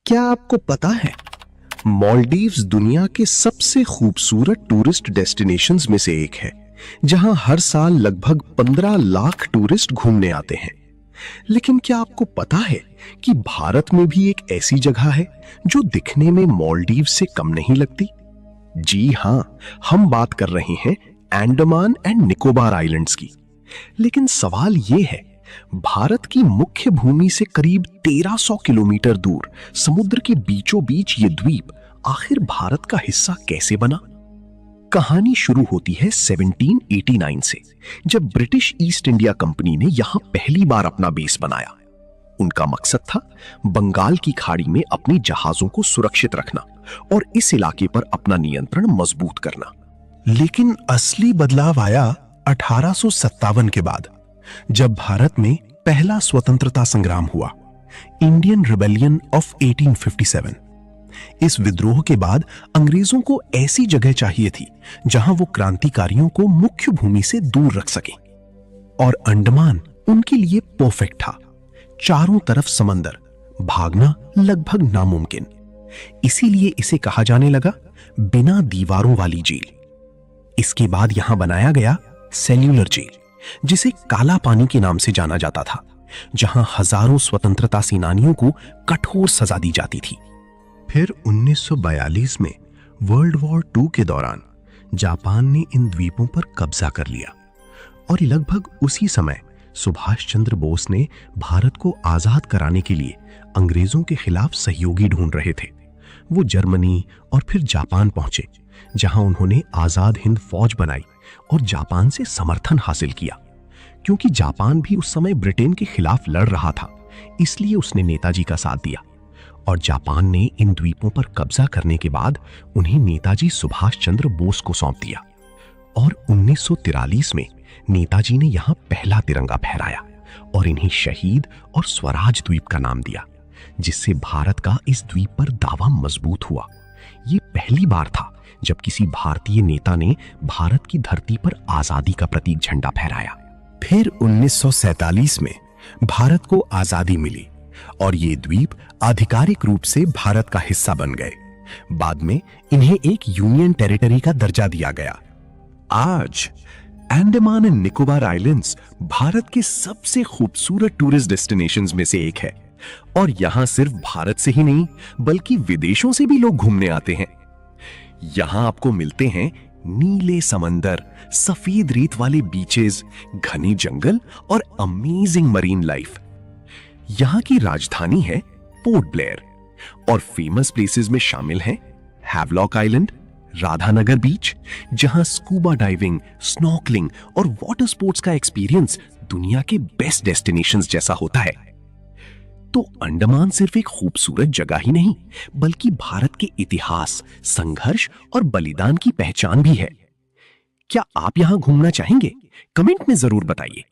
क्या आपको पता है मालदीव्स दुनिया के सबसे खूबसूरत टूरिस्ट डेस्टिनेशंस में से एक है, जहां हर साल लगभग 15 लाख टूरिस्ट घूमने आते हैं। लेकिन क्या आपको पता है कि भारत में भी एक ऐसी जगह है जो दिखने में मालदीव से कम नहीं लगती? जी हां, हम बात कर रहे हैं अंडमान एंड निकोबार आइलैंड्स की। लेकिन सवाल यह है, भारत की मुख्य भूमि से करीब 1300 किलोमीटर दूर समुद्र के बीचों बीच ये द्वीप आखिर भारत का हिस्सा कैसे बना? कहानी शुरू होती है 1789 से, जब ब्रिटिश ईस्ट इंडिया कंपनी ने यहां पहली बार अपना बेस बनाया। उनका मकसद था बंगाल की खाड़ी में अपने जहाजों को सुरक्षित रखना और इस इलाके पर अपना नियंत्रण मजबूत करना। लेकिन असली बदलाव आया 1857 के बाद, जब भारत में पहला स्वतंत्रता संग्राम हुआ, इंडियन रिबेलियन ऑफ 1857। इस विद्रोह के बाद अंग्रेजों को ऐसी जगह चाहिए थी जहां वो क्रांतिकारियों को मुख्य भूमि से दूर रख सकें, और अंडमान उनके लिए परफेक्ट था। चारों तरफ समंदर, भागना लगभग नामुमकिन। इसीलिए इसे कहा जाने लगा बिना दीवारों वाली जेल। इसके बाद यहां बनाया गया सेल्यूलर जेल, जिसे काला पानी के नाम से जाना जाता था, जहां हजारों स्वतंत्रता सेनानियों को कठोर सजा दी जाती थी। फिर 1942 में वर्ल्ड वॉर 2 के दौरान जापान ने इन द्वीपों पर कब्जा कर लिया, और लगभग उसी समय सुभाष चंद्र बोस ने भारत को आजाद कराने के लिए अंग्रेजों के खिलाफ सहयोगी ढूंढ रहे थे। वो जर्मनी और फिर जापान पहुंचे, जहां उन्होंने आजाद हिंद फौज बनाई और जापान से समर्थन हासिल किया। क्योंकि जापान भी उस समय ब्रिटेन के खिलाफ लड़ रहा था, इसलिए उसने नेताजी का साथ दिया, और जापान ने इन द्वीपों पर कब्जा करने के बाद उन्हें नेताजी सुभाष चंद्र बोस को सौंप दिया। और 1943 में नेताजी ने यहां पहला तिरंगा फहराया और इन्हें शहीद और स्वराज द्वीप का नाम दिया, जिससे भारत का इस द्वीप पर दावा मजबूत हुआ। ये पहली बार था जब किसी भारतीय नेता ने भारत की धरती पर आजादी का प्रतीक झंडा फहराया। फिर 1947 में भारत को आजादी मिली और ये द्वीप आधिकारिक रूप से भारत का हिस्सा बन गए। बाद में इन्हें एक यूनियन टेरिटरी का दर्जा दिया गया। आज अंडमान एंड निकोबार आइलैंड्स भारत के सबसे खूबसूरत टूरिस्ट डेस्टिनेशंस में से एक है, और यहां सिर्फ भारत से ही नहीं बल्कि विदेशों से भी लोग घूमने आते हैं। यहां आपको मिलते हैं नीले समंदर, सफेद रेत वाले बीचेस, घने जंगल और अमेजिंग मरीन लाइफ। यहां की राजधानी है पोर्ट ब्लेयर, और फेमस प्लेसेस में शामिल हैं हैवलॉक आइलैंड, राधानगर बीच, जहां स्कूबा डाइविंग, स्नॉर्कलिंग और वाटर स्पोर्ट्स का एक्सपीरियंस दुनिया के बेस्ट डेस्टिनेशंस जैसा होता है। तो अंडमान सिर्फ एक खूबसूरत जगह ही नहीं, बल्कि भारत के इतिहास, संघर्ष और बलिदान की पहचान भी है। क्या आप यहां घूमना चाहेंगे? कमेंट में जरूर बताइए।